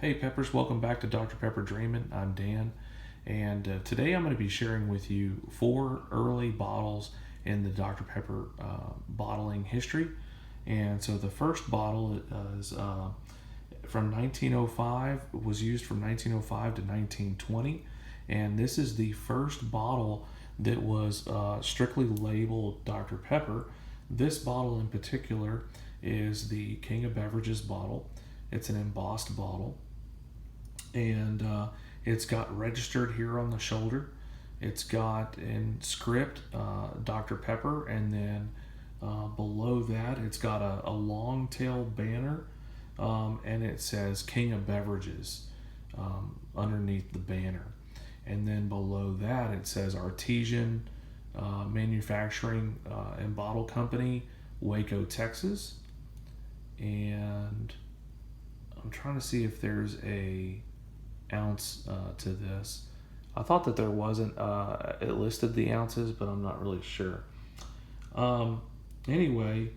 Hey Peppers, welcome back to Dr. Pepper Dreamin'. I'm Dan, and today I'm going to be sharing with you 4 early bottles in the Dr. Pepper bottling history. And so the first bottle is from 1905, was used from 1905 to 1920, and this is the first bottle that was strictly labeled Dr. Pepper. This bottle in particular is the King of Beverages bottle. It's an embossed bottle, and it's got registered here on the shoulder. It's got in script Dr. Pepper, and then below that it's got a long tail banner, and it says King of Beverages underneath the banner. And then below that it says Artesian Manufacturing and Bottle Company, Waco, Texas. And I'm trying to see if there's a ounce to this. I thought that there wasn't. It listed the ounces, but I'm not really sure. Anyway,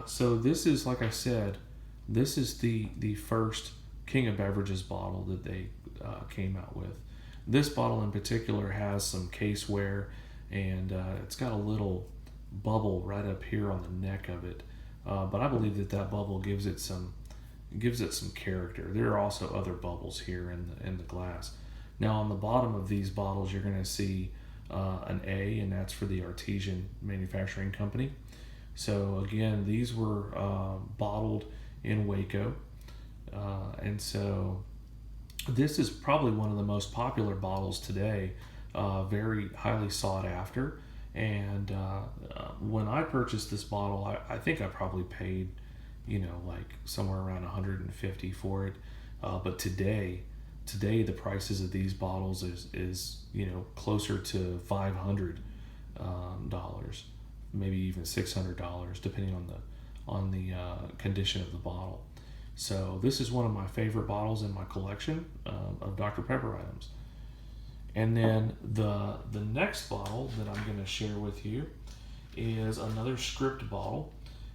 so this is, like I said, this is the first King of Beverages bottle that they came out with. This bottle in particular has some case wear, and it's got a little bubble right up here on the neck of it. But I believe that bubble gives it some character. There are also other bubbles here in the glass. Now on the bottom of these bottles, you're going to see an A, and that's for the Artesian Manufacturing Company. So again, these were bottled in Waco, and so this is probably one of the most popular bottles today. Very highly sought after. And when I purchased this bottle, I think I probably paid, like somewhere around 150 for it. But today the prices of these bottles is closer to $500, maybe even $600, depending on the condition of the bottle. So this is one of my favorite bottles in my collection of Dr. Pepper items. And then the next bottle that I'm going to share with you is another script bottle.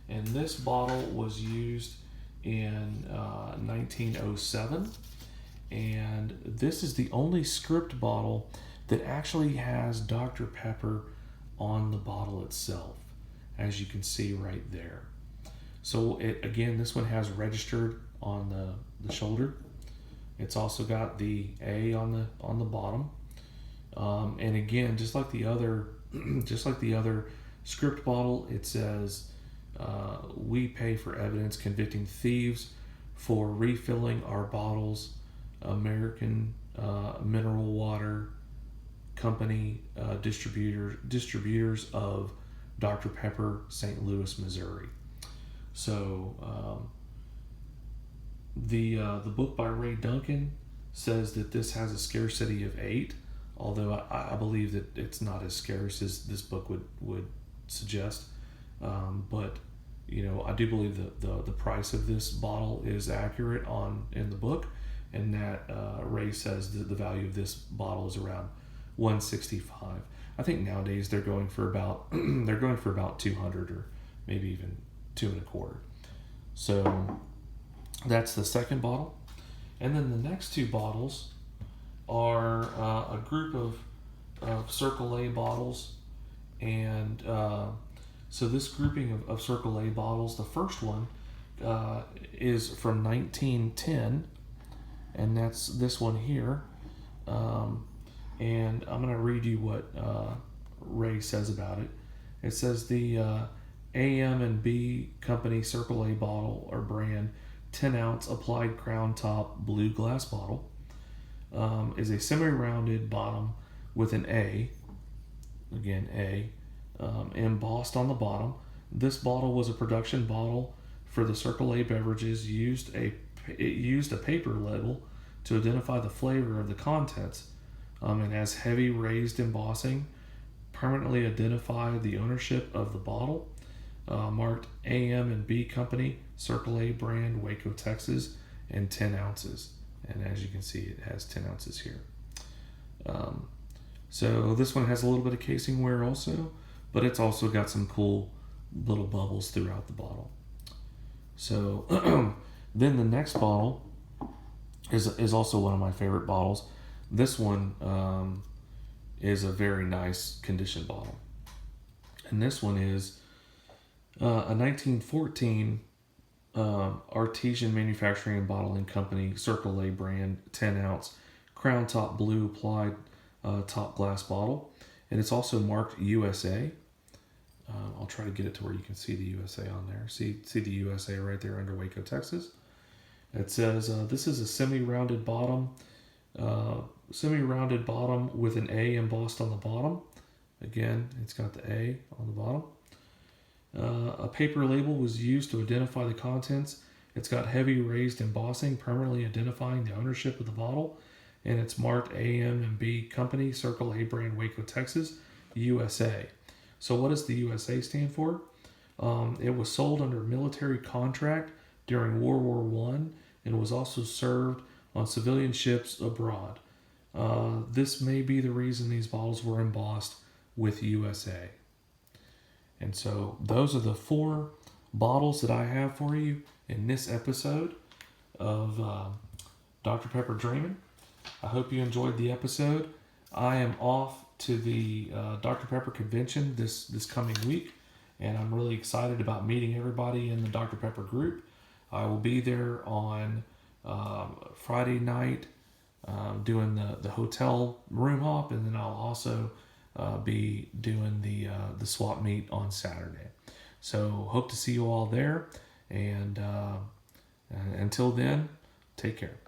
And this bottle was used in 1907. And this is the only script bottle that actually has Dr. Pepper on the bottle itself, as you can see right there. So this one has registered on the shoulder. It's also got the A on the bottom. And again, just like the other script bottle, it says, "We pay for evidence convicting thieves for refilling our bottles. American Mineral Water Company, distributors of Dr. Pepper, St. Louis, Missouri." So the book by Ray Duncan says that this has a scarcity of 8. Although I believe that it's not as scarce as this book would suggest. But I do believe that the price of this bottle is accurate in the book, and that Ray says that the value of this bottle is around $165. I think nowadays they're going for about $200, or maybe even $225. So that's the second bottle. And then the next 2 bottles are a group of Circle A bottles. And so this grouping of Circle A bottles, the first one is from 1910, and that's this one here. And I'm going to read you what Ray says about it. It says the AM&B Company Circle A bottle or brand 10-ounce applied crown top blue glass bottle is a semi-rounded bottom with an A, again A, embossed on the bottom. This bottle was a production bottle for the Circle A Beverages. It used a paper label to identify the flavor of the contents, and has heavy raised embossing, permanently identify the ownership of the bottle, marked AM&B Company, Circle A brand, Waco, Texas, and 10 ounces. And as you can see, it has 10 ounces here. So this one has a little bit of casing wear also, but it's also got some cool little bubbles throughout the bottle. So then the next bottle is also one of my favorite bottles. This one is a very nice condition bottle. And this one is a 1914 Artesian Manufacturing and Bottling Company, Circle A brand, 10 ounce, crown top blue applied top glass bottle. And it's also marked USA. I'll try to get it to where you can see the USA on there. See the USA right there under Waco, Texas. It says this is a semi-rounded bottom with an A embossed on the bottom. Again, it's got the A on the bottom. A paper label was used to identify the contents. It's got heavy raised embossing, permanently identifying the ownership of the bottle. And it's marked AM&B Company, Circle A brand, Waco, Texas, USA. So what does the USA stand for? It was sold under military contract during World War I and was also served on civilian ships abroad. This may be the reason these bottles were embossed with USA. And so those are the 4 bottles that I have for you in this episode of Dr. Pepper Dreamin'. I hope you enjoyed the episode. I am off to the Dr. Pepper convention this coming week, and I'm really excited about meeting everybody in the Dr. Pepper group. I will be there on Friday night doing the hotel room hop, and then I'll also be doing the swap meet on Saturday. So hope to see you all there, and until then, take care.